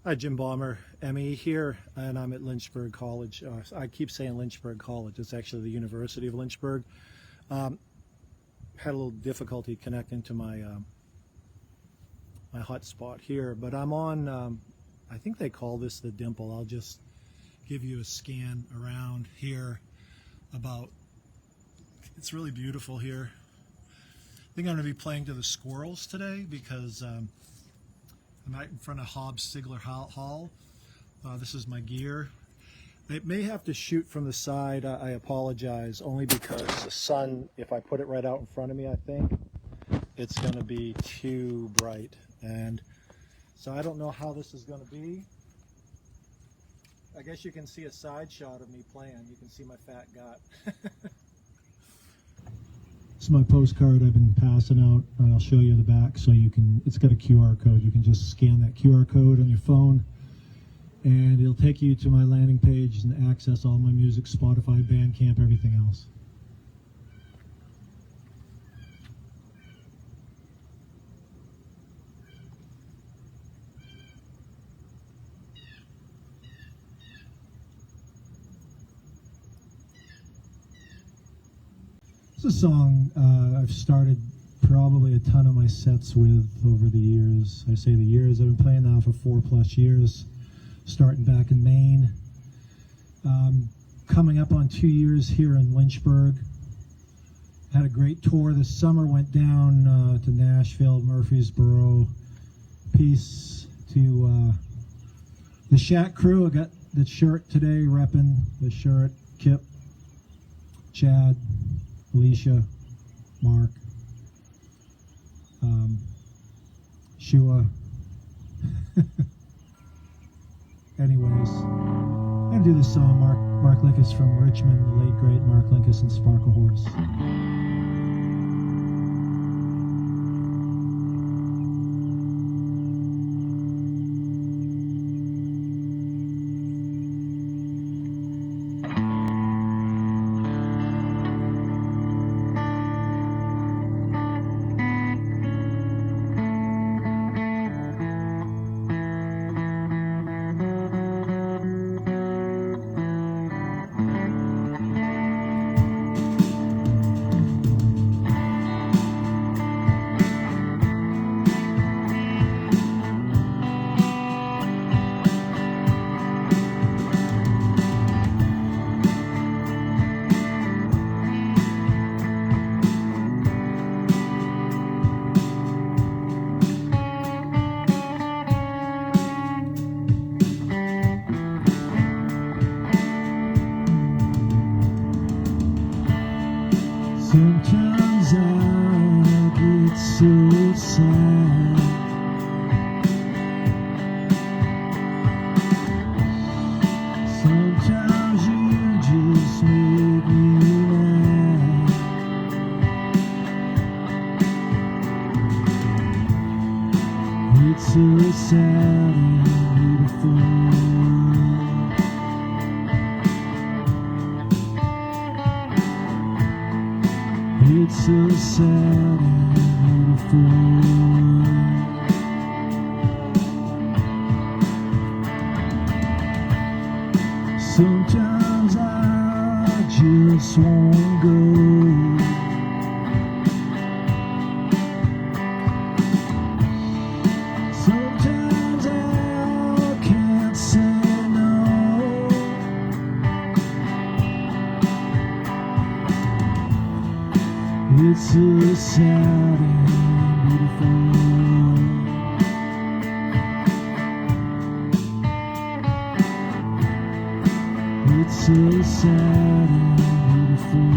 Hi, Jim Bomber, ME here, and I'm at Lynchburg College. I keep saying Lynchburg College. It's actually the University of Lynchburg. Had a little difficulty connecting to my my hotspot here, but I'm on, I think they call this the dimple. I'll just give you a scan around here about, it's really beautiful here. I think I'm going to be playing to the squirrels today because I'm out in front of Hobbs Sigler Hall. This is my gear. I may have to shoot from the side. I apologize, only because the sun, if I put it right out in front of me, I think it's going to be too bright. And so I don't know how this is going to be. I guess you can see a side shot of me playing. You can see my fat gut. This is my postcard I've been passing out. I'll show you the back so you can, it's got a QR code. You can just scan that QR code on your phone and it'll take you to my landing page and access all my music, Spotify, Bandcamp, everything else. It's a song I've started probably a ton of my sets with over the years. I say the years, I've been playing now for 4+ years, starting back in Maine. Coming up on 2 years here in Lynchburg. Had a great tour this summer, went down to Nashville, Murfreesboro. Peace to the Shack crew. I got the shirt today, repping the shirt. Kip, Chad, Alicia, Mark, Shua. Anyways, I'm going to do this song, Mark Linkous from Richmond, the late great Mark Linkous and Sparklehorse. Sometimes I get so sad. Sometimes you just make me mad. It's so sad and beautiful. It's so sad and beautiful. Sometimes I just won't go. Sometimes I can't say no. It's so sad and beautiful. It's so sad and beautiful.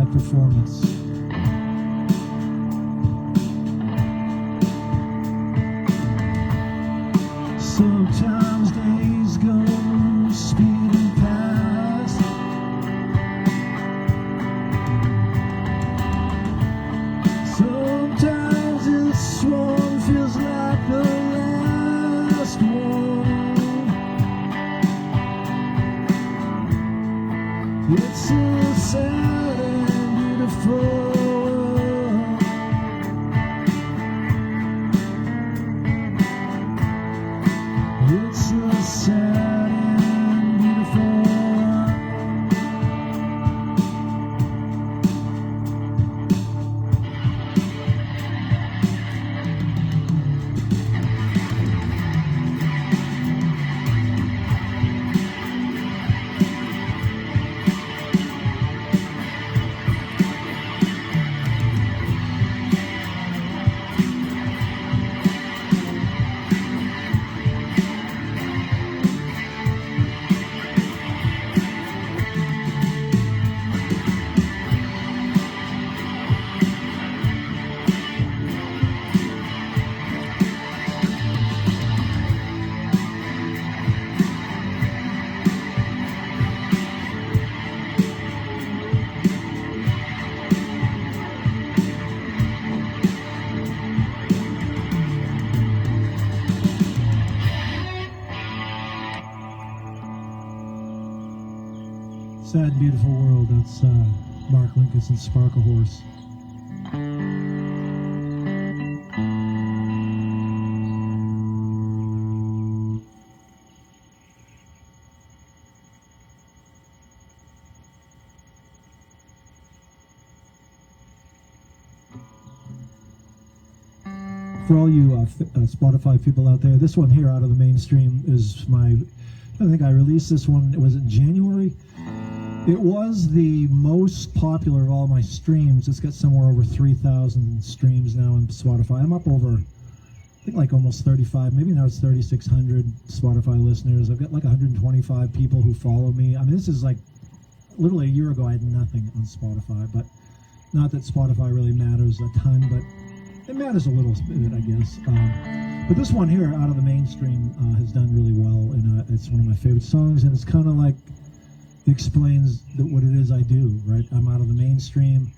live performance. Sometimes days go speeding past. Sometimes this one feels like the last one. It's a sad and beautiful. It's a sad and beautiful. Sad, beautiful world. That's Mark Linkous and Sparklehorse. For all you Spotify people out there, this one here out of the mainstream is my, I think I released this one, was it January? It was the most popular of all my streams. It's got somewhere over 3,000 streams now on Spotify. I'm up over, I think like almost 35, maybe now it's 3,600 Spotify listeners. I've got like 125 people who follow me. I mean, this is like, literally a year ago I had nothing on Spotify, but not that Spotify really matters a ton, but it matters a little bit, I guess. But this one here, out of the mainstream, has done really well, and it's one of my favorite songs, and it's kind of like, explains what it is I do, right? I'm out of the mainstream.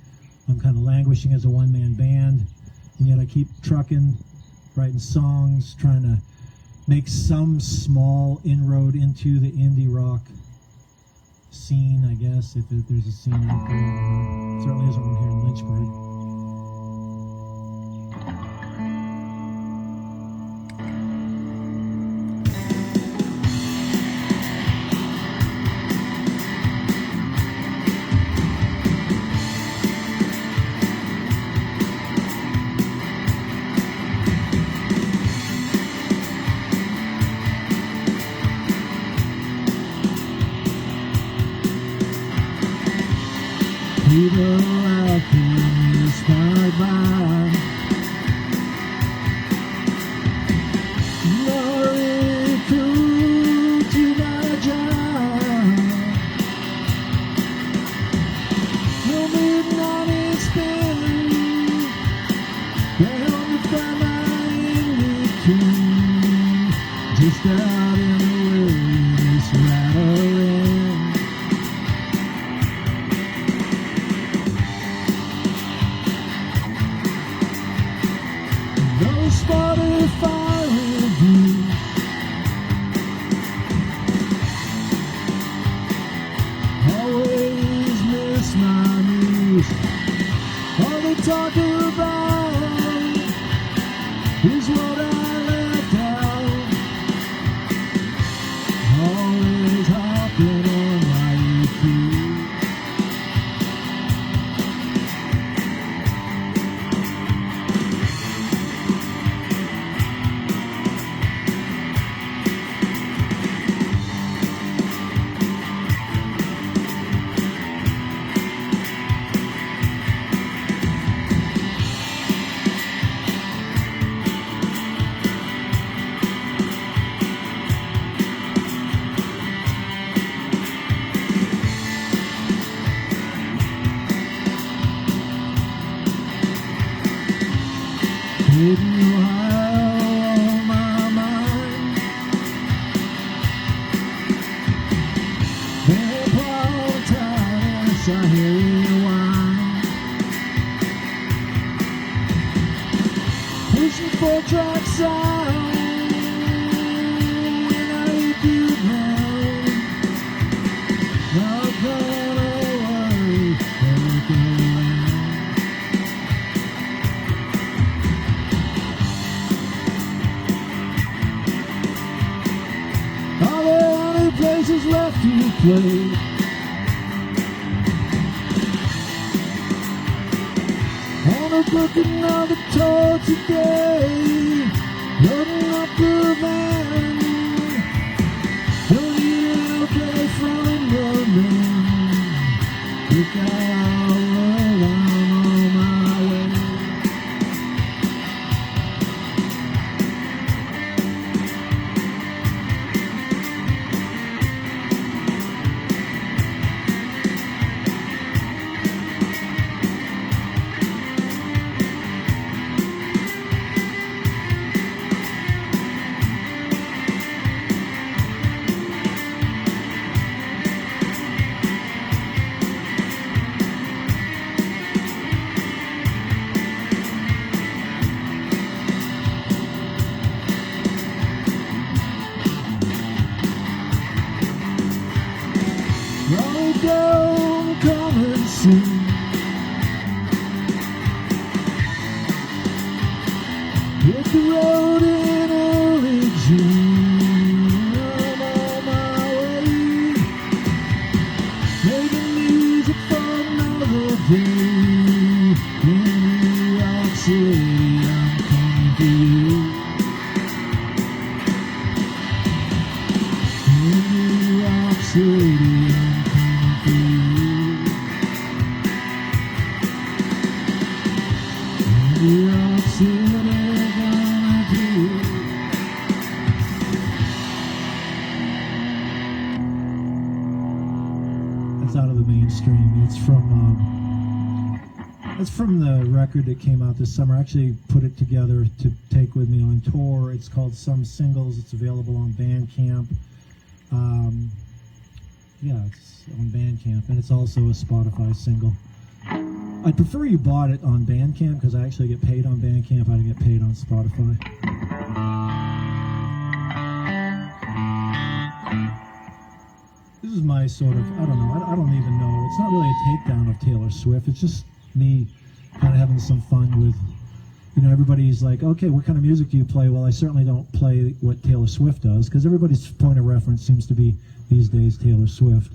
I'm kind of languishing as a one-man band, and yet I keep trucking, writing songs, trying to make some small inroad into the indie rock scene, I guess, if there's a scene out there. Certainly isn't one here in Lynchburg. People out there inspired by glory cool to my job. No midnight is spent. They help me find my in-between. Just out in the wilderness, rattling. Spotify review. Always miss my news. All they talk about is what I left out. Always hopping on my EQ. Hidden Ohio on my mind. Metropolitan, I hear you whine. Pushing 4-track sound. When I leave you alone, not gonna worry, look around. Are there any places left to play? On a booking of the tour today, loading up the van. Don't need an okay from London. Look out, I'm on my way. Don't come and see. Hit the road in early June. I'm on my way, making music for another day. In New York City, I'm coming for you. In New York City, I'm coming for you. In New York City, gonna do. That's out of the mainstream. It's from the record that came out this summer. I actually put it together to take with me on tour. It's called Some Singles. It's available on Bandcamp. Yeah, it's on Bandcamp, and it's also a Spotify single. I'd prefer you bought it on Bandcamp because I actually get paid on Bandcamp. I don't get paid on Spotify. This is my sort of, I don't know, I don't even know. It's not really a takedown of Taylor Swift. It's just me kind of having some fun with, you know, everybody's like, okay, what kind of music do you play? Well, I certainly don't play what Taylor Swift does because everybody's point of reference seems to be, these days, Taylor Swift.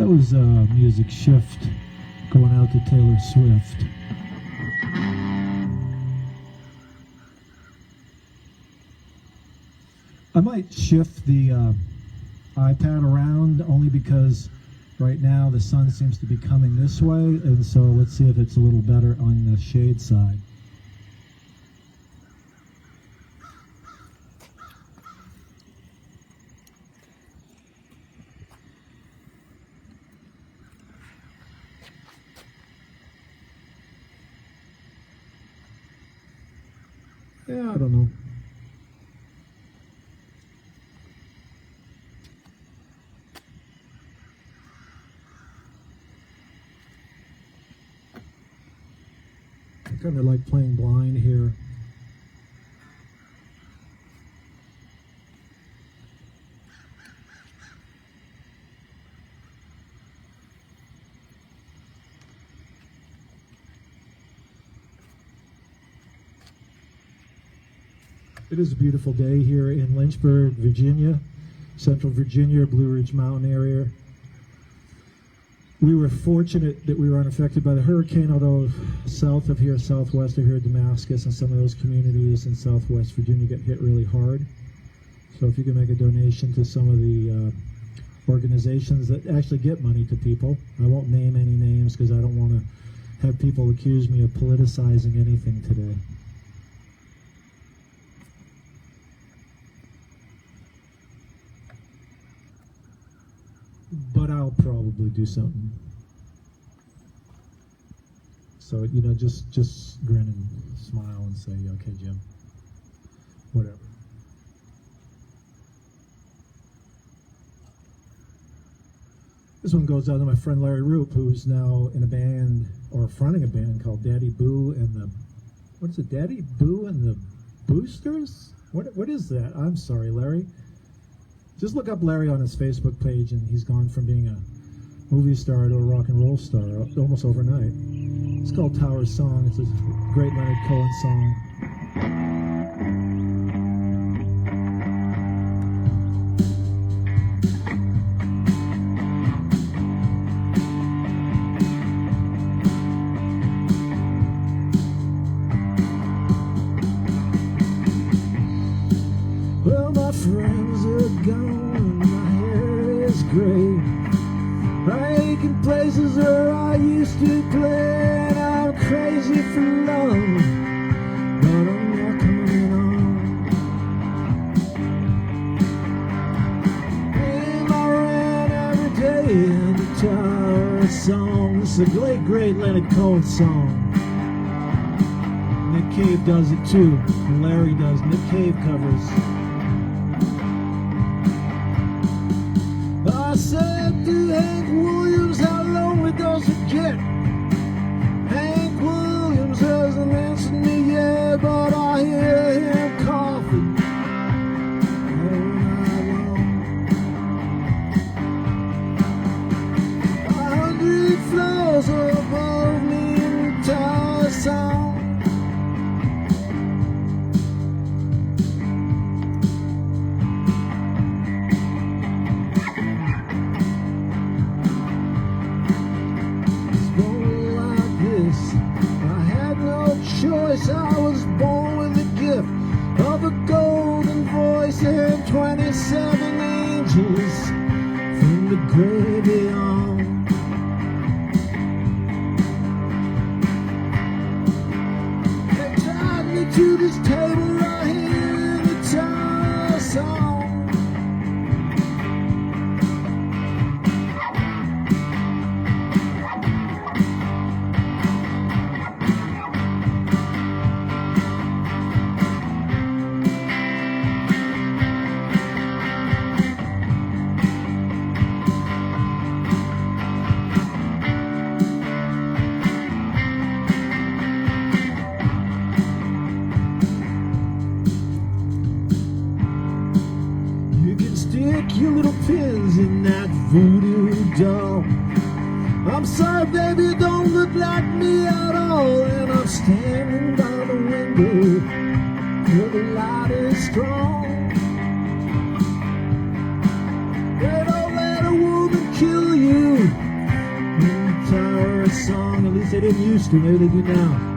That was Music Shift going out to Taylor Swift. I might shift the iPad around only because right now the sun seems to be coming this way, and so let's see if it's a little better on the shade side. Yeah, I don't know. I kind of like playing blind here. It is a beautiful day here in Lynchburg, Virginia, Central Virginia, Blue Ridge Mountain area. We were fortunate that we were unaffected by the hurricane, although south of here, southwest of here, Damascus and some of those communities in southwest Virginia get hit really hard. So if you can make a donation to some of the organizations that actually get money to people. I won't name any names because I don't want to have people accuse me of politicizing anything today. But I'll probably do something. So, you know, just grin and smile and say, okay, Jim, whatever. This one goes out to my friend Larry Roop, who's now in a band, or fronting a band called Daddy Boo and the, what is it, Daddy Boo and the Boosters? What is that? I'm sorry, Larry. Just look up Larry on his Facebook page, and he's gone from being a movie star to a rock and roll star almost overnight. It's called Tower Song. It's a great Leonard Cohen song. Well, my friends are gone, my hair is gray. I ache in places where I used to play, and I'm crazy for love, but I'm not coming on. Paying my rent every day in the Tower Song. This is a great Leonard Cohen song. Nick Cave does it too, and Larry does. Nick Cave covers. I said to Hank Williams, how lonely does it get? Hank Williams hasn't answered me yet, but I hear him coughing all night long. 100 floors above me in the Tower Song. Choice. I was born with the gift of a golden voice and 27 angels from the grave beyond. They tied me to this table right here in the Tower Song. Your little pins in that voodoo doll. I'm sorry, baby, you don't look like me at all. And I'm standing by the window where the light is strong. They don't let a woman kill you. they didn't used to. Maybe they do now.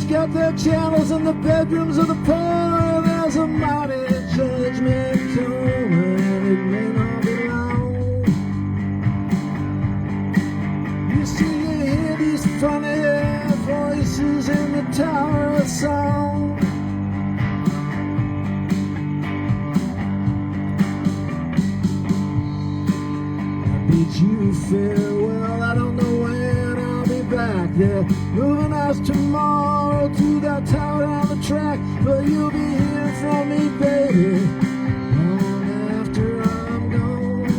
Got their channels in the bedrooms of the poor. There's a mighty judgment coming, and it may not be long. You see, you hear these funny voices in the Tower of Song. I bid you farewell. I don't know when I'll be back. They're moving us tomorrow to that tower on the track, but you'll be hearing from me, baby, long after I'm gone.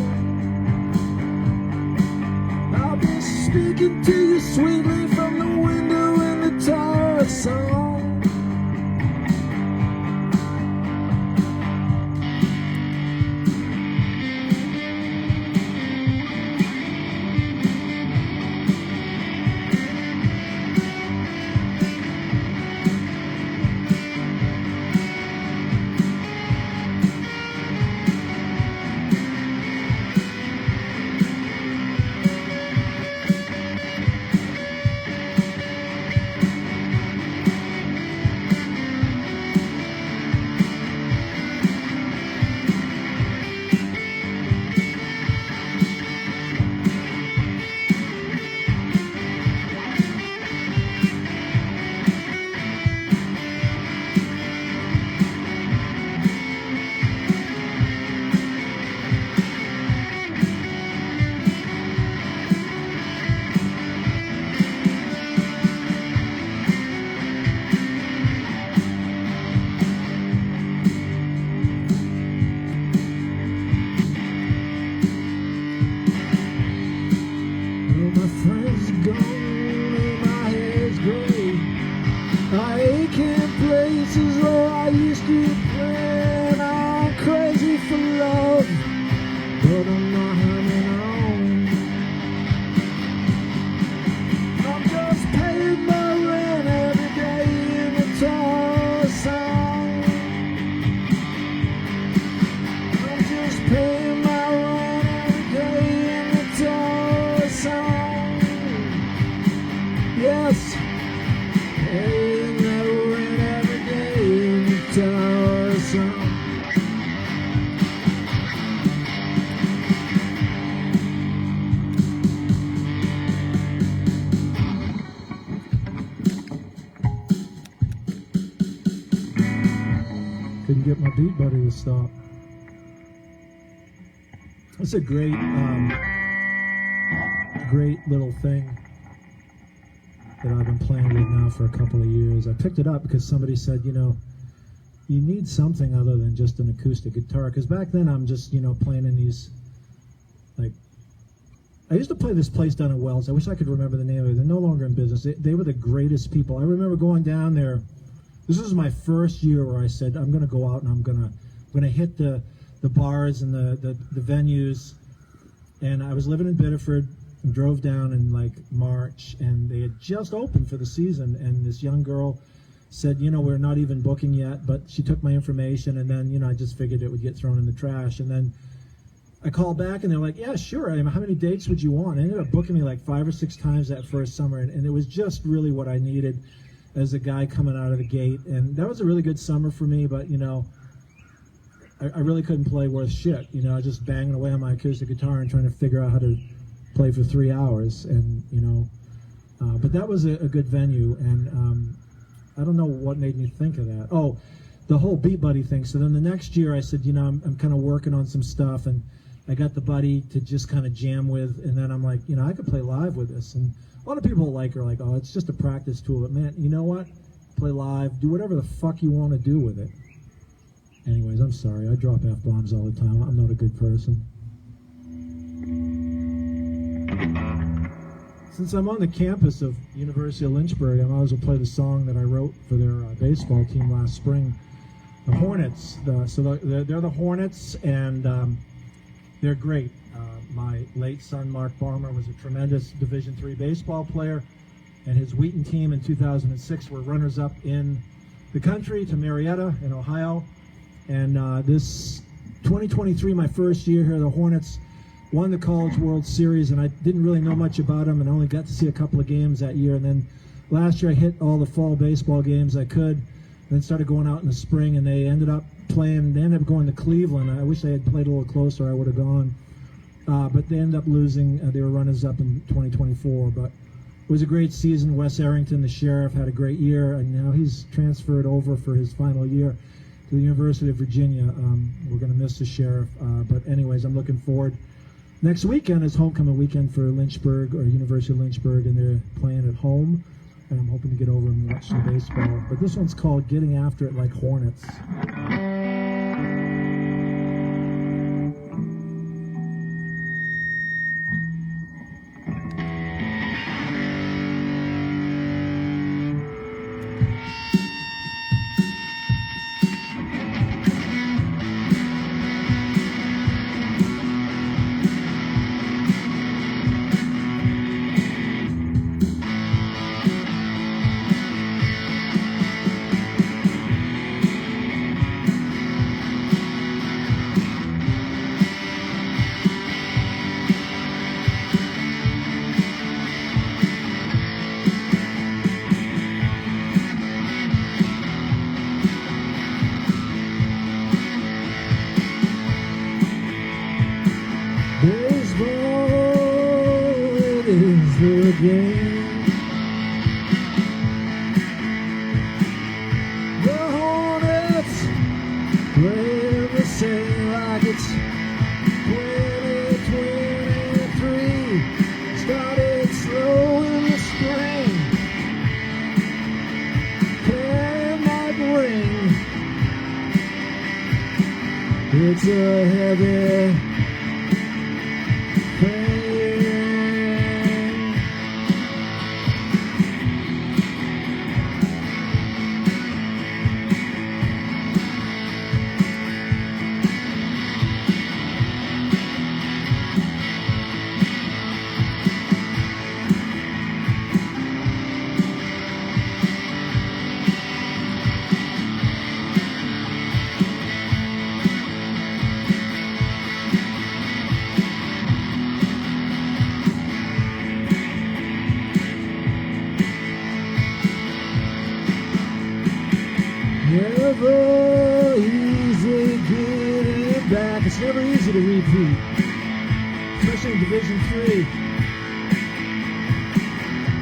I'll be speaking to you sweetly from the window in the Tower of Song. Couldn't get my beat buddy to stop. It's a great little thing that I've been playing with now for a couple of years. I picked it up because somebody said, you know, you need something other than just an acoustic guitar. Because back then I'm just, you know, playing in these, like, I used to play this place down in Wells. I wish I could remember the name of it. They're no longer in business. They were the greatest people. I remember going down there. This was my first year where I said, I'm going to go out and I'm going to hit the bars and the venues. And I was living in Biddeford and drove down in like March, and they had just opened for the season. And this young girl said, you know, we're not even booking yet, but she took my information, and then, you know, I just figured it would get thrown in the trash. And then I called back and they're like, yeah, sure. I mean, how many dates would you want? They ended up booking me like 5 or 6 times that first summer, and it was just really what I needed as a guy coming out of the gate. And that was a really good summer for me, but, you know, I really couldn't play worth shit. You know, I was just banging away on my acoustic guitar and trying to figure out how to play for 3 hours. And, you know, but that was a good venue, and I don't know what made me think of that. Oh, the whole Beat Buddy thing. So then the next year I said, you know, I'm kind of working on some stuff, and I got the buddy to just kind of jam with, and then I'm like, you know, I could play live with this. And a lot of people are like, oh, it's just a practice tool. But man, you know what? Play live, do whatever the fuck you want to do with it. Anyways, I'm sorry, I drop F-bombs all the time. I'm not a good person. Since I'm on the campus of University of Lynchburg, I might as well play the song that I wrote for their baseball team last spring, the Hornets. They're the Hornets, and they're great. My late son, Mark Barmer, was a tremendous Division III baseball player, and his Wheaton team in 2006 were runners-up in the country to Marietta in Ohio. And this 2023, my first year here, the Hornets won the College World Series, and I didn't really know much about them and only got to see a couple of games that year. And then last year I hit all the fall baseball games I could, then started going out in the spring, and they ended up going to Cleveland. I wish they had played a little closer, I would have gone. But they ended up losing. They were runners-up in 2024. But it was a great season. Wes Arrington, the sheriff, had a great year, and now he's transferred over for his final year to the University of Virginia. We're going to miss the sheriff. But anyways, I'm looking forward. Next weekend is homecoming weekend for Lynchburg, or University of Lynchburg, and they're playing at home. And I'm hoping to get over and watch some baseball. But this one's called Getting After It Like Hornets. Game. The Hornets play the same like it's 2023. Started slow in the spring, playing like ring. It's a heavy thing. Never easy getting back. It's never easy to repeat, especially in Division III.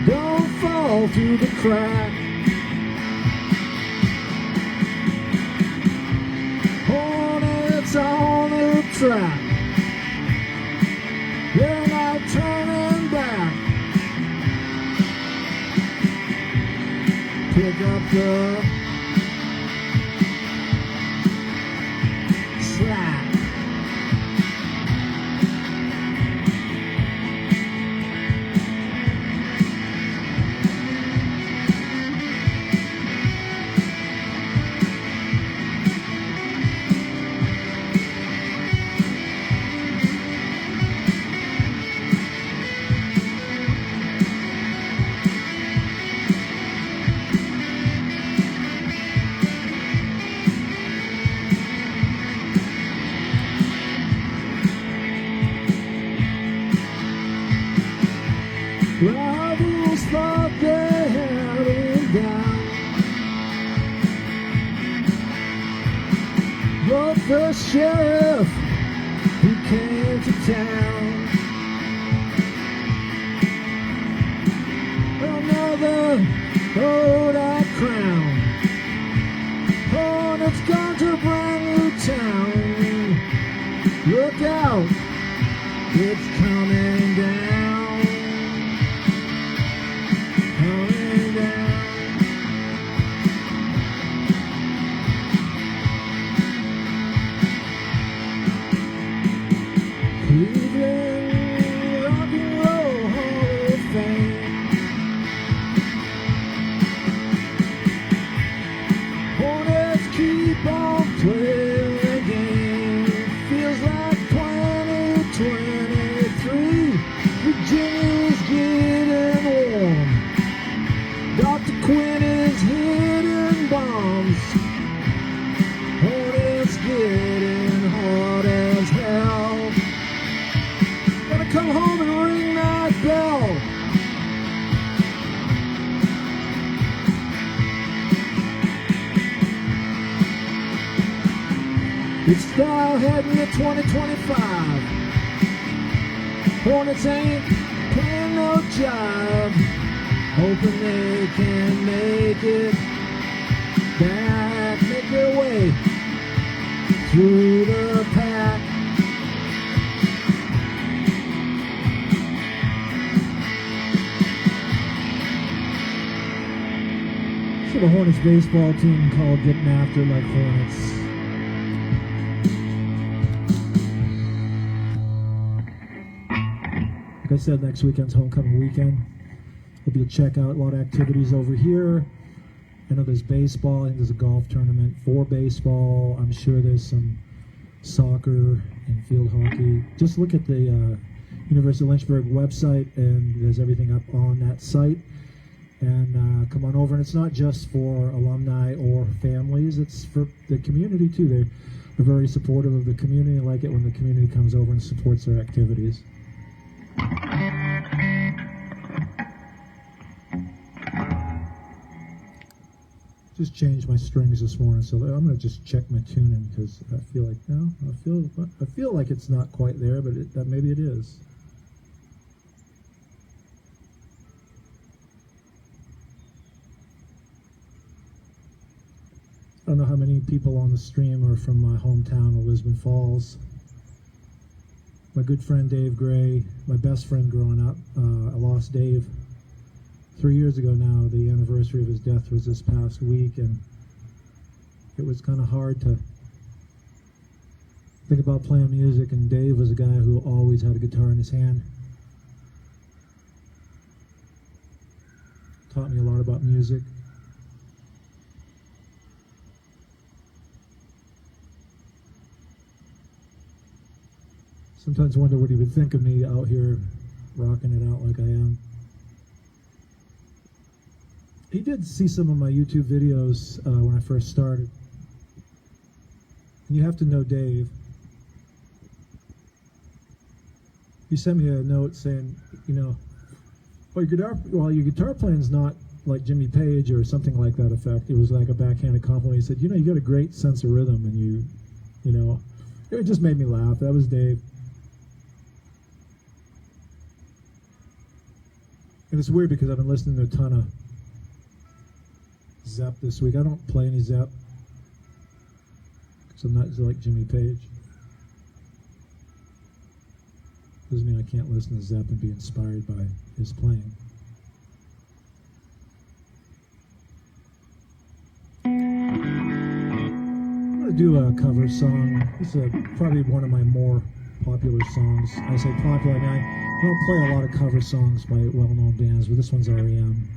Don't fall through the crack. Hornets on the track. They're not turning back. Pick up the slack. first sheriff who came to town. Another road I crown. Hornets gone to a brand new town. Look out, it's coming down. Coming down. Cleveland Rock and Roll Hall of Fame. Hornets keep on playing the game. Feels like 2023. Virginia's getting warm. Dr. Quinn is hitting bombs. Hornets getting hard as hell. Gonna come home and ring that bell. It's now heading to 2025. Hornets ain't playing no job. Hoping they can make it back, make their way through the pack. So the Hornets baseball team called Getting After It Like Hornets. Like I said, next weekend's homecoming weekend. Hope you'll check out a lot of activities over here. I know there's baseball. I think there's a golf tournament for baseball. I'm sure there's some soccer and field hockey. Just look at the University of Lynchburg website, and there's everything up on that site. And come on over. And it's not just for alumni or families. It's for the community, too. They're very supportive of the community. I like it when the community comes over and supports their activities. Just changed my strings this morning, so I'm going to just check my tuning because I feel like I feel like it's not quite there, but maybe it is. I don't know how many people on the stream are from my hometown of Lisbon Falls. My good friend Dave Gray, my best friend growing up, I lost Dave 3 years ago now. The anniversary of his death was this past week, and it was kind of hard to think about playing music, and Dave was a guy who always had a guitar in his hand. Taught me a lot about music. Sometimes wonder what he would think of me out here rocking it out like I am. He did see some of my YouTube videos when I first started. And you have to know Dave. He sent me a note saying, you know, your guitar playing's not like Jimmy Page or something like that effect. It was like a backhanded compliment. He said, you know, you got a great sense of rhythm, and you know, it just made me laugh. That was Dave. And it's weird because I've been listening to a ton of Zepp this week. I don't play any Zepp because I'm not like Jimmy Page. Doesn't mean I can't listen to Zepp and be inspired by his playing. I'm going to do a cover song. This is probably one of my more popular songs. I say popular, I don't play a lot of cover songs by well-known bands, but this one's REM.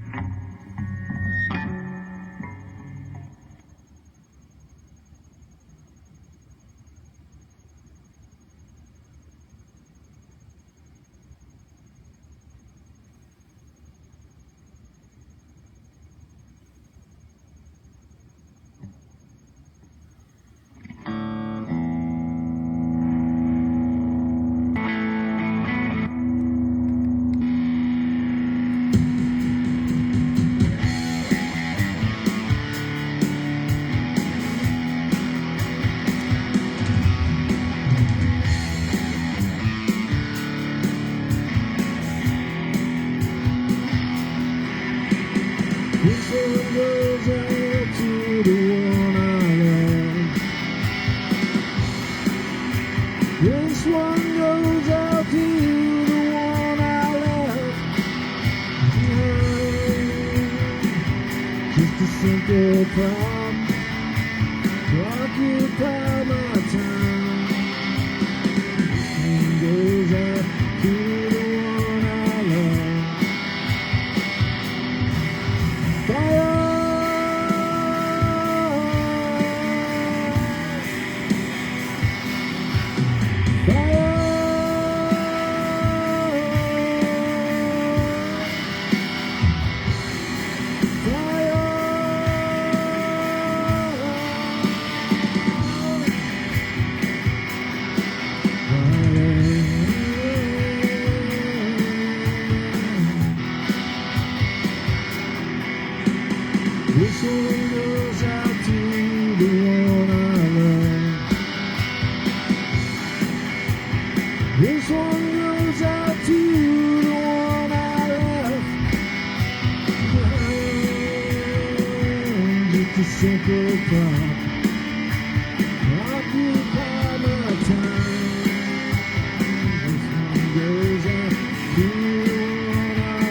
This one goes out to you, the one I left behind. Just a simple prop to occupy my time. And goes out to the one I love. Fire! This one goes out to the one I love. This one goes out to the one I left behind. Just a simple prop to occupy my time. This one goes out to the one I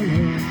love.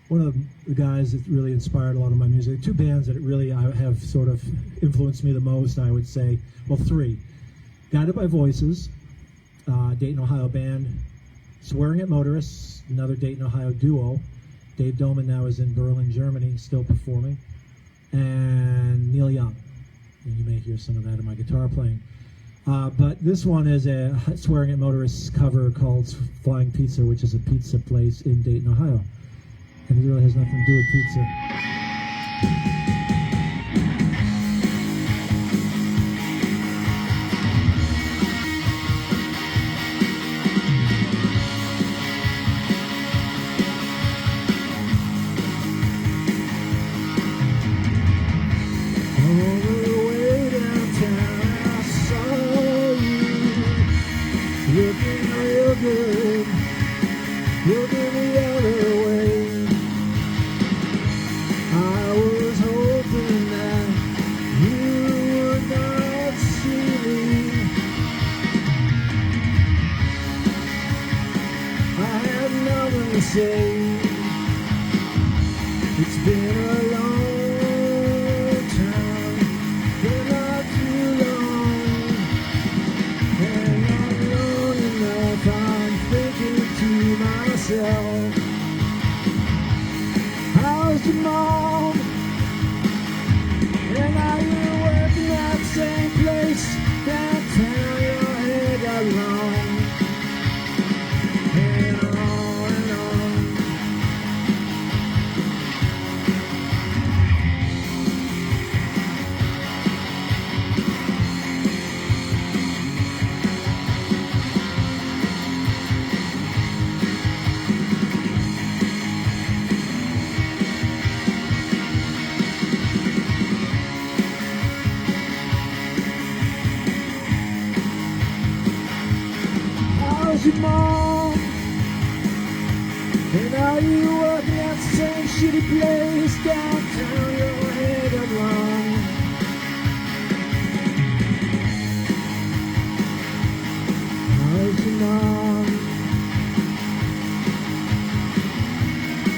One of the guys that really inspired a lot of my music, two bands that really have sort of influenced me the most, I would say, well, three. Guided by Voices, Dayton, Ohio band. Swearing at Motorists, another Dayton, Ohio duo. Dave Doman now is in Berlin, Germany, still performing. And Neil Young. And you may hear some of that in my guitar playing. But this one is a Swearing at Motorists cover called Flying Pizza, which is a pizza place in Dayton, Ohio. And it really has nothing to do with pizza. On the way downtown, I saw you looking real good, looking the other way. I your mom? And are you working at the same shitty place downtown? Your head alone. How's your mom?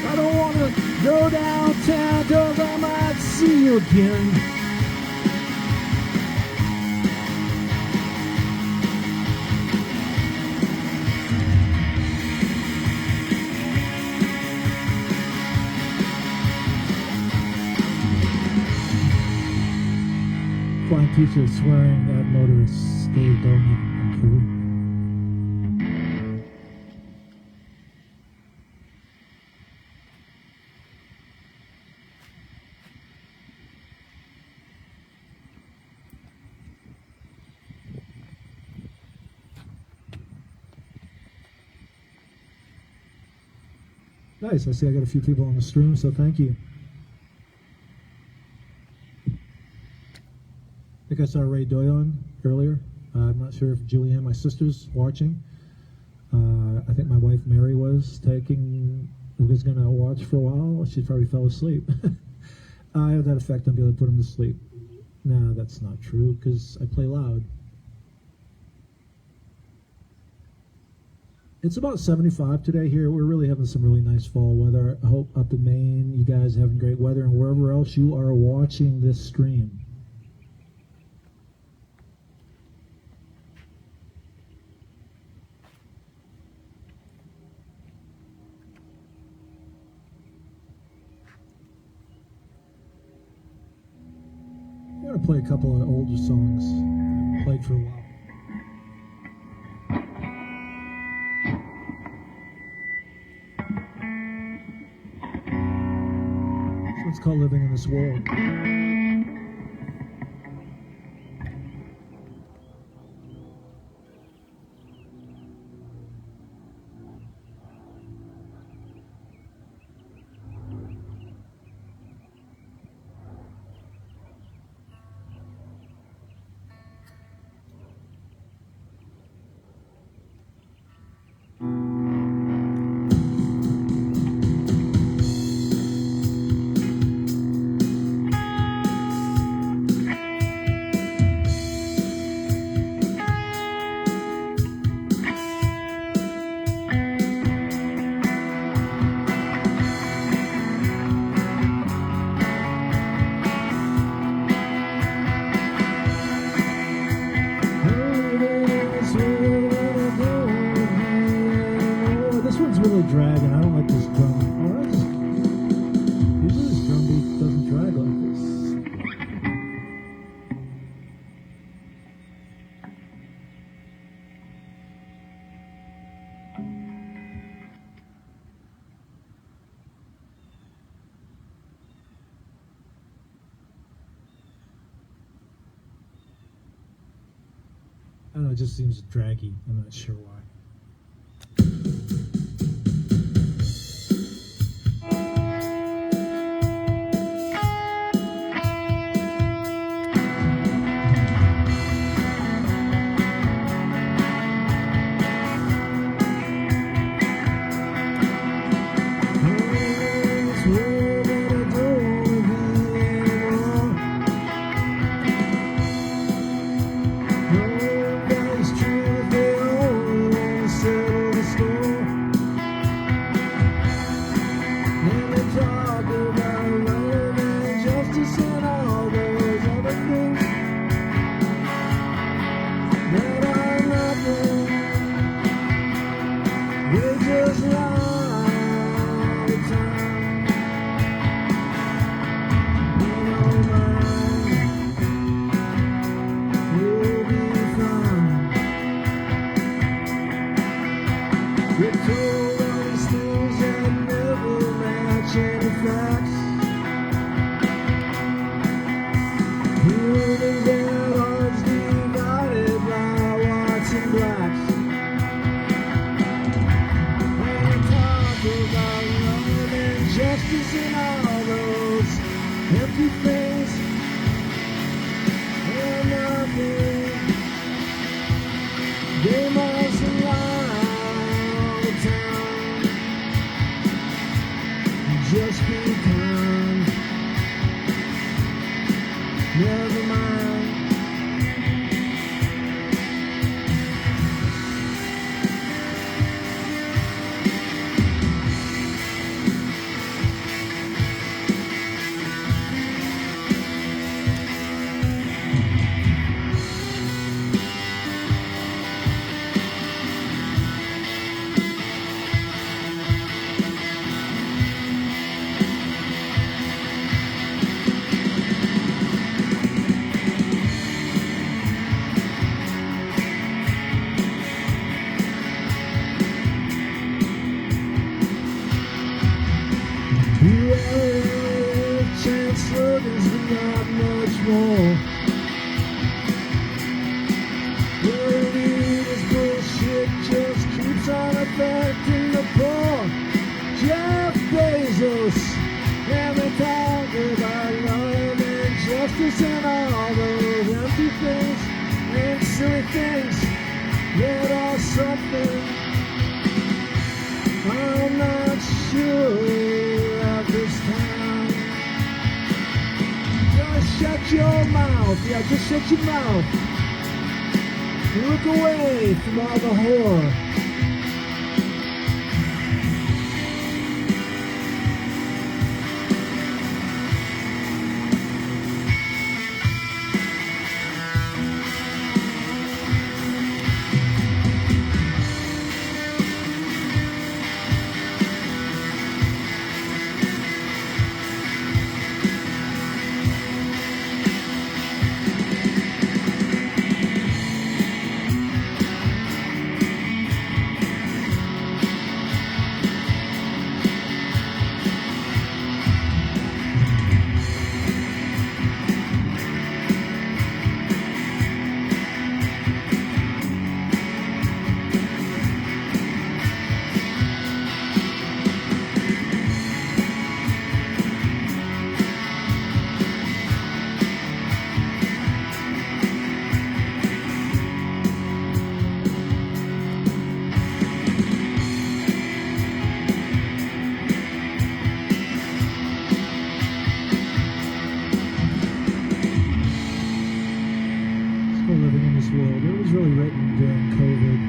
I don't wanna go downtown, 'cause I might see you again. Flying teacher swearing at motorists, Dave Cohen and crew. Nice. I see I got a few people on the stream, so thank you. I think I saw Ray Doyon earlier. I'm not sure if Julianne, my sister's, watching. I think my wife Mary was going to watch for a while. She probably fell asleep. I have that effect on people to put them to sleep. No, that's not true, because I play loud. It's about 75 today here. We're really having some really nice fall weather. I hope up in Maine you guys are having great weather, and wherever else you are watching this stream. I'm going to play a couple of older songs I've played for a while. It's called Living in This World. Dragging. I don't like this drum. Oh, usually this drum beat doesn't drag like this. I don't know, it just seems draggy. I'm not sure why. Truth, they only Never mind. Chancellor, there's not much more. What I need is bullshit, just keeps on affecting the poor. Jeff Bezos, and they talk about love and justice and all those empty things and silly things that are something. I'm not sure at this time. Just shut your mouth, yeah, just shut your mouth. Look away from all the horror. World. It was really written during COVID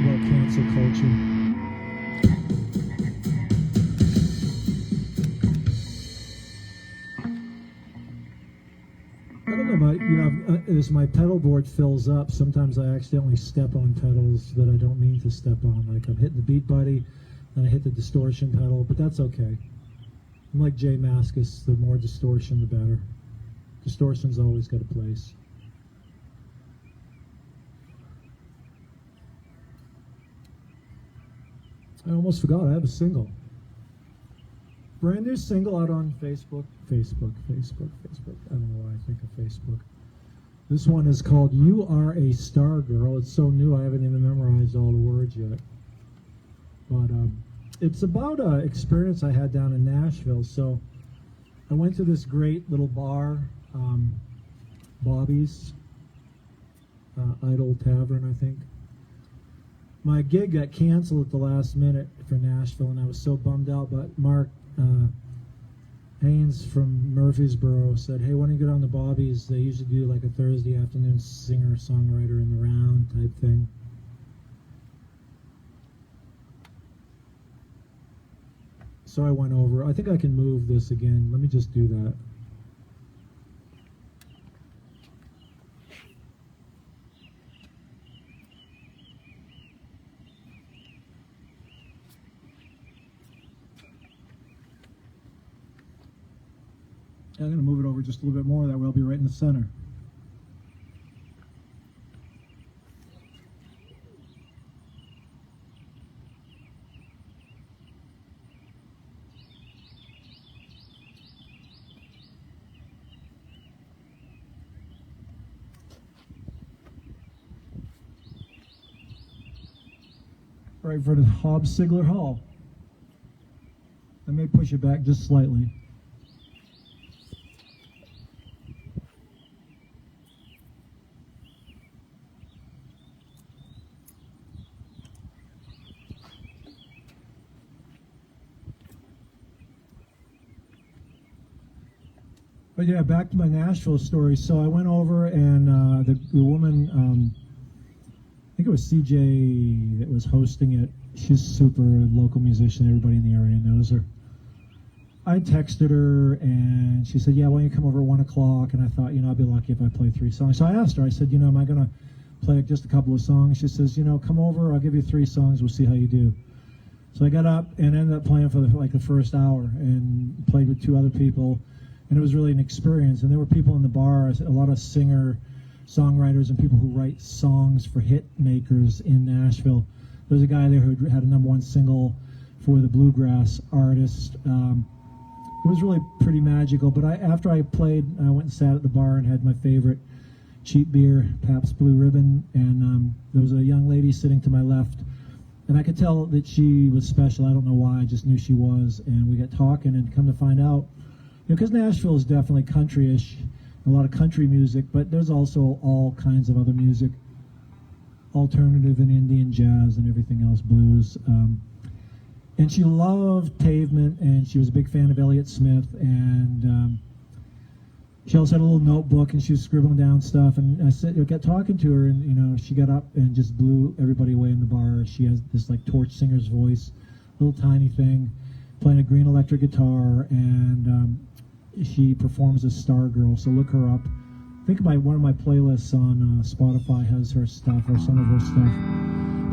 about cancel culture. I don't know about, you know, as my pedal board fills up, sometimes I accidentally step on pedals that I don't mean to step on. Like I'm hitting the beat buddy, then I hit the distortion pedal, but that's okay. I'm like Jay Mascis, the more distortion, the better. Distortion's always got a place. I almost forgot, I have a single. Brand new single out on Facebook. I don't know why I think of Facebook. This one is called You Are a Star Girl. It's so new I haven't even memorized all the words yet. But it's about an experience I had down in Nashville. So I went to this great little bar, Bobby's, Idle Tavern, I think. My gig got canceled at the last minute for Nashville, and I was so bummed out. But Mark Haynes from Murfreesboro said, "Hey, why don't you go down to Bobby's? They usually do like a Thursday afternoon singer-songwriter in the round type thing." So I went over. I think I can move this again. Let me just do that. I'm going to move it over just a little bit more. That way I'll be right in the center. Right for the Hobbs-Sigler Hall. I may push it back just slightly. But yeah, back to my Nashville story. So I went over, and the woman, I think it was CJ that was hosting it. She's a super local musician. Everybody in the area knows her. I texted her, and she said, yeah, why don't you come over at 1 o'clock? And I thought, I'd be lucky if I play 3 songs. So I asked her, I said, am I going to play just a couple of songs? She says, come over, I'll give you 3 songs, we'll see how you do. So I got up and ended up playing for the first hour and played with 2 other people, and it was really an experience. And there were people in the bar, a lot of songwriters and people who write songs for hit makers in Nashville. There was a guy there who had a #1 single for the bluegrass artist. It was really pretty magical, but after I played, I went and sat at the bar and had my favorite cheap beer, Pabst Blue Ribbon, and there was a young lady sitting to my left, and I could tell that she was special. I don't know why, I just knew she was, and we got talking, and come to find out, because Nashville is definitely country-ish, a lot of country music, but there's also all kinds of other music, alternative and Indian jazz and everything else, blues. And she loved Pavement, and she was a big fan of Elliott Smith, and she also had a little notebook, and she was scribbling down stuff, and I got talking to her, and she got up and just blew everybody away in the bar. She has this torch singer's voice, little tiny thing, playing a green electric guitar, and she performs as Star Gurl, so look her up. I think one of my playlists on Spotify has her stuff, or some of her stuff.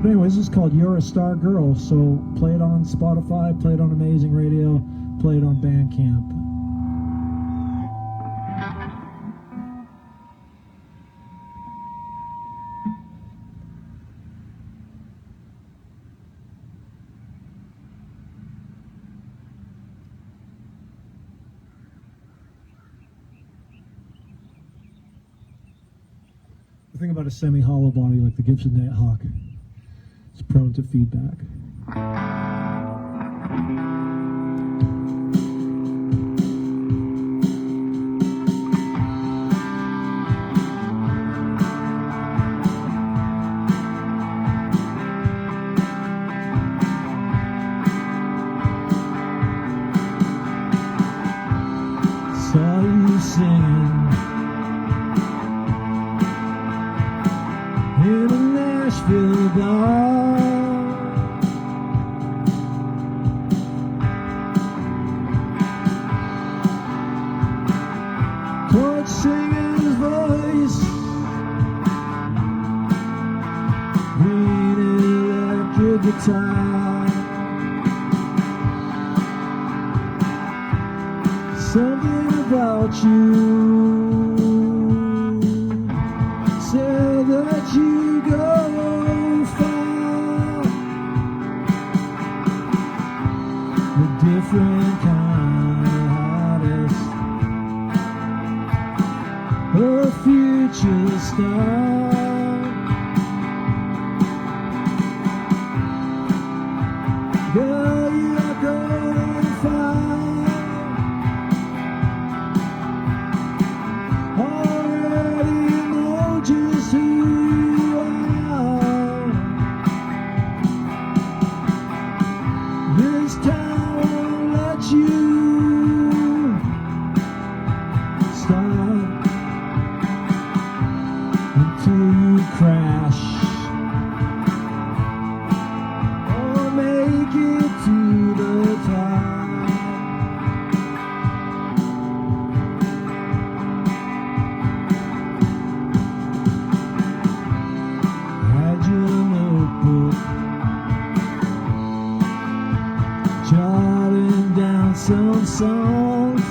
But anyways, this is called You're a Star Gurl, so play it on Spotify, play it on Amazing Radio, play it on Bandcamp. The thing about a semi-hollow body like the Gibson Nighthawk, it's prone to feedback. Saw you singing in a Nashville bar, torch singer's voice, green electric guitar, something about you said that you go far, a different kind of artist, a future star. Girl, you're going far. Already know just who you are. This town won't let you stop until you crash or make it to the top. Had your notebook, jotting down some songs,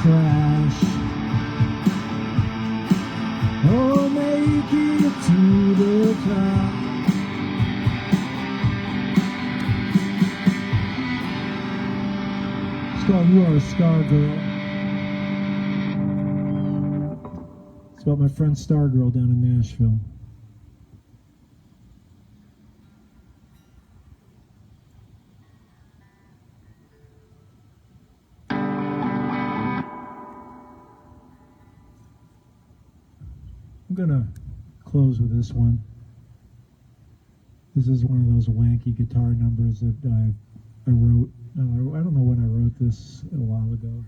crash. Oh, make it to the top. It's called You Are a Star Girl. It's about my friend Star Gurl down in Nashville. I'm gonna close with this one. This is one of those wanky guitar numbers that I wrote. I don't know when I wrote this a while ago.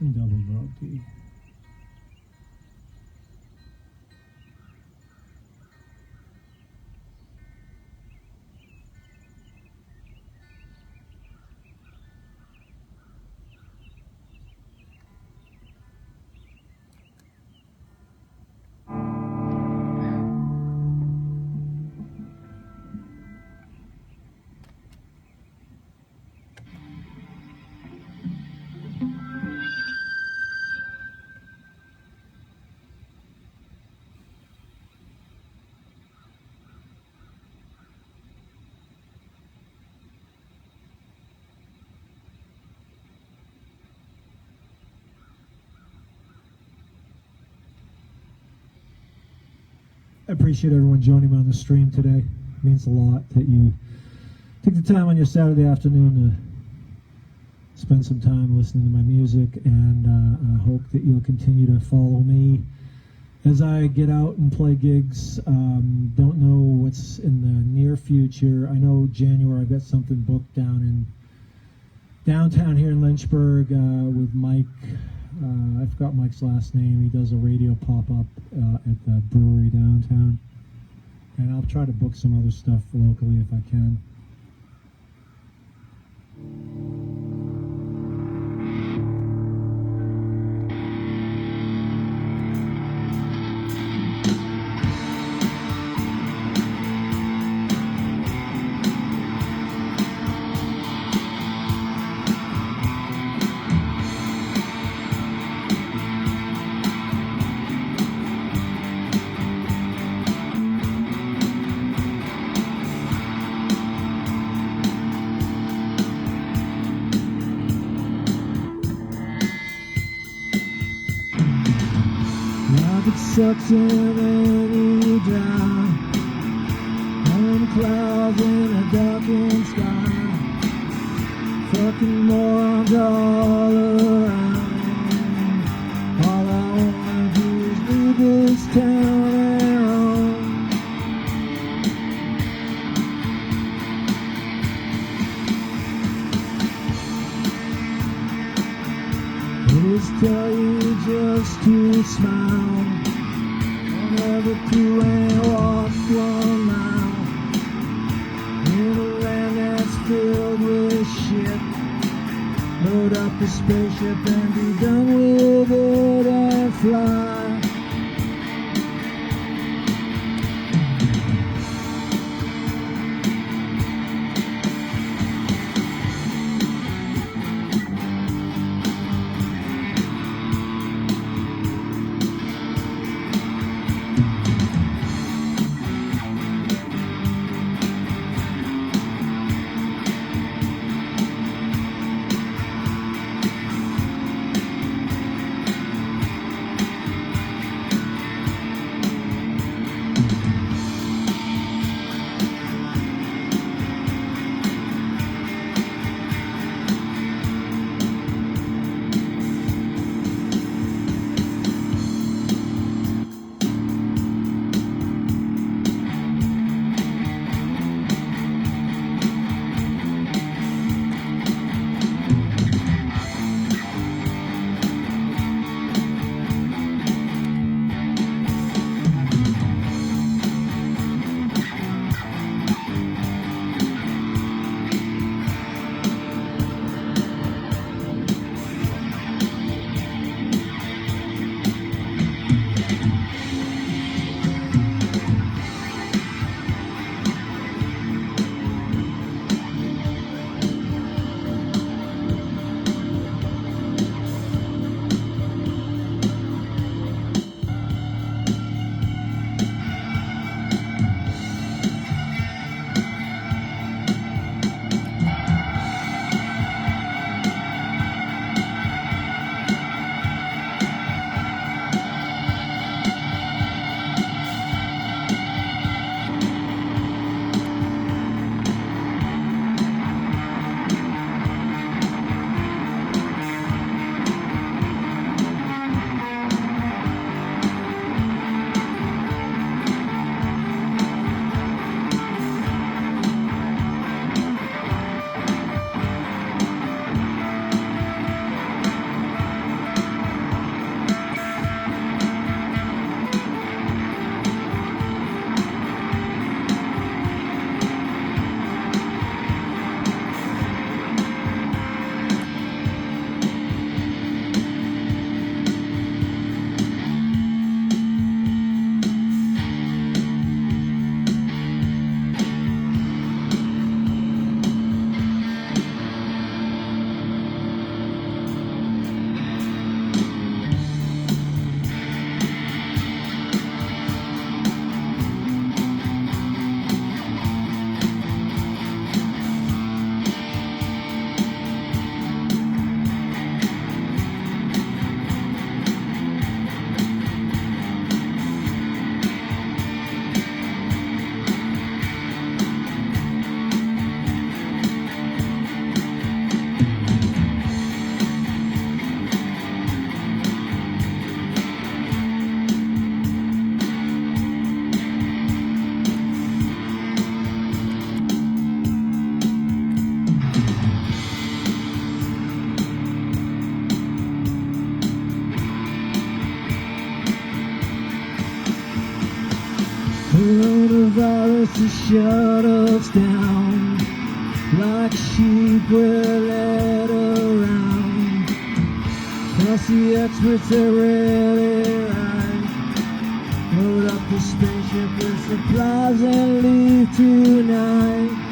And double broke key. I appreciate everyone joining me on the stream today. It means a lot that you take the time on your Saturday afternoon to spend some time listening to my music, and I hope that you'll continue to follow me as I get out and play gigs. Don't know what's in the near future. I know January I've got something booked down in downtown here in Lynchburg with Mike. I forgot Mike's last name. He does a radio pop-up at the brewery downtown. And I'll try to book some other stuff locally if I can. Sucks in and you down on clouds in a darkened sky. Fucking morons all around. All I wanna do is leave this town and roam. Just tell you just to smile. Never to and walk 1 mile in a land that's filled with shit. Load up the spaceship and be done with it and fly. virus to shut us down. Like sheep we're led around. Plus the experts are ready right. Load up the spaceship with supplies and leave tonight.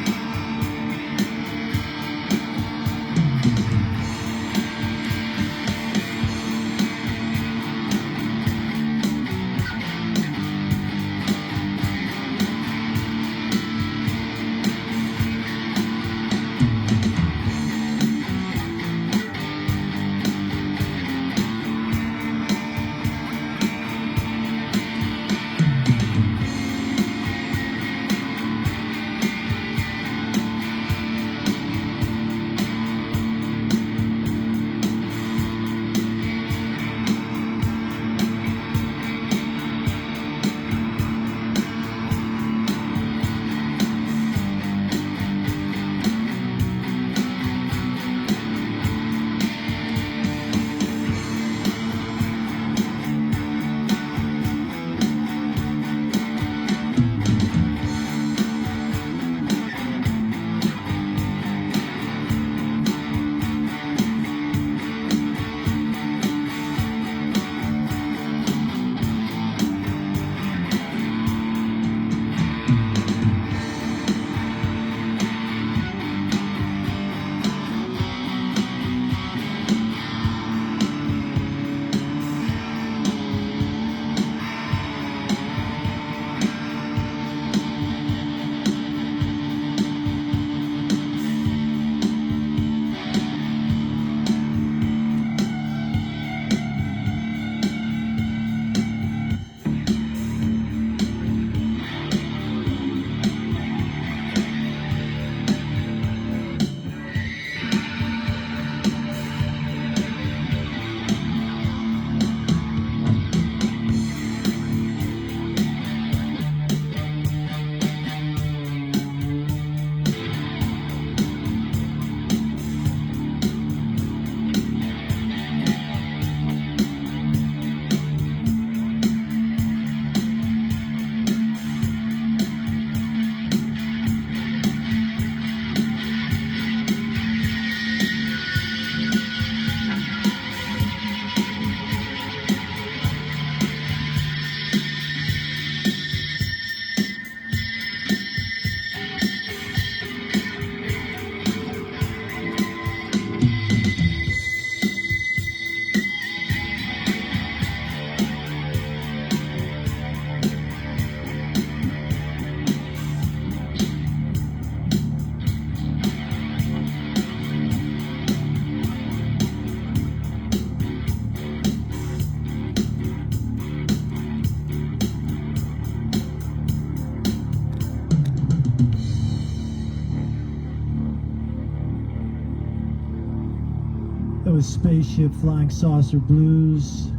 That was Spaceship, Flying Saucer Blues.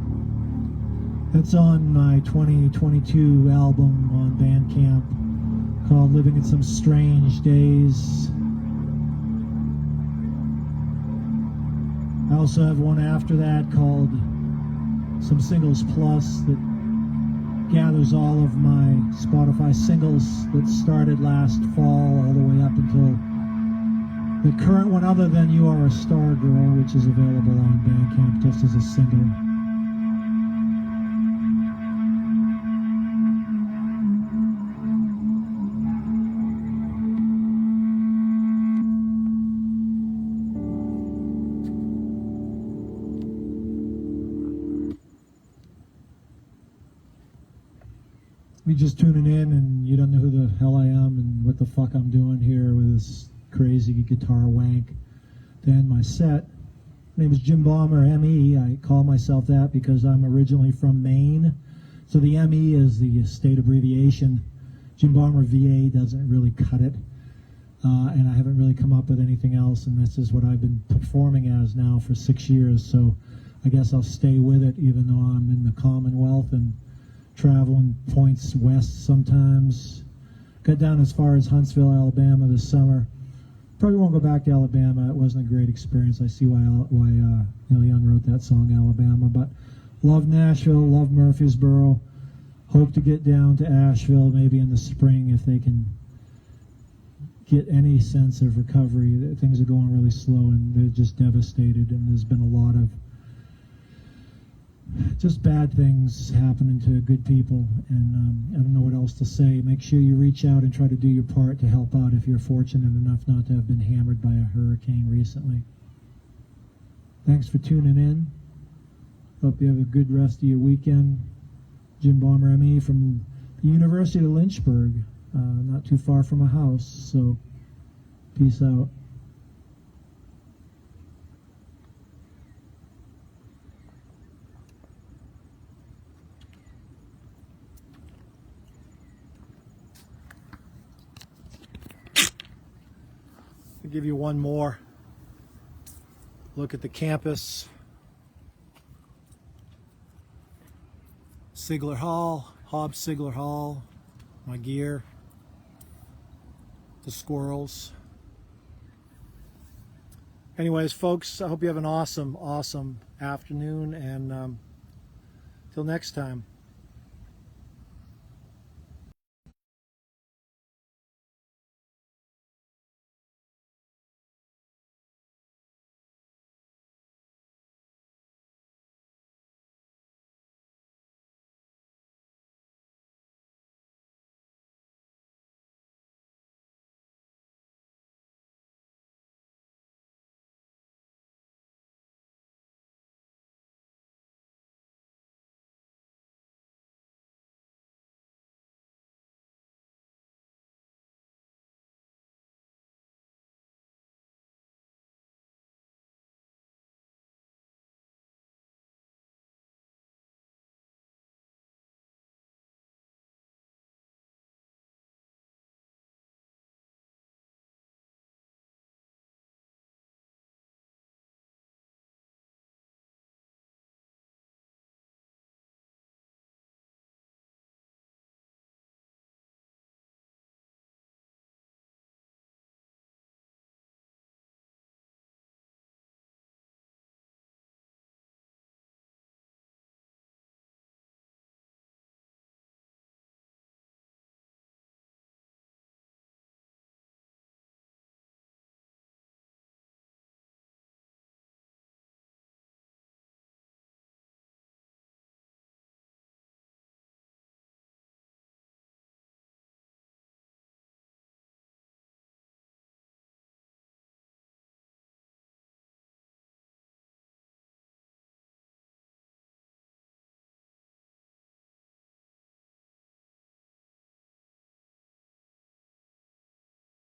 That's on my 2022 album on Bandcamp called Living in Some Strange Days. I also have one after that called Some Singles Plus that gathers all of my Spotify singles that started last fall all the way up until the current one, other than You Are a Star Gurl, which is available on Bandcamp just as a single. You just tuning in and you don't know who the hell I am and what the fuck I'm doing here with this crazy guitar wank to end my set. My name is Jim Bomber, ME. I call myself that because I'm originally from Maine. So the ME is the state abbreviation. Jim Bomber VA doesn't really cut it. And I haven't really come up with anything else, and this is what I've been performing as now for 6 years. So I guess I'll stay with it even though I'm in the Commonwealth and traveling points west sometimes. Got down as far as Huntsville, Alabama this summer. Probably won't go back to Alabama. It wasn't a great experience. I see why Neil Young wrote that song, Alabama. But love Nashville, love Murfreesboro. hope to get down to Asheville maybe in the spring if they can get any sense of recovery. Things are going really slow and they're just devastated, and there's been a lot of just bad things happening to good people, and I don't know what else to say. Make sure you reach out and try to do your part to help out if you're fortunate enough not to have been hammered by a hurricane recently. Thanks for tuning in. Hope you have a good rest of your weekend. Jim Bomber ME from the University of Lynchburg, not too far from my house, so peace out. I'll give you one more look at the campus. Sigler Hall, Hobbs Sigler Hall, my gear, the squirrels. Anyways, folks, I hope you have an awesome afternoon, and till next time.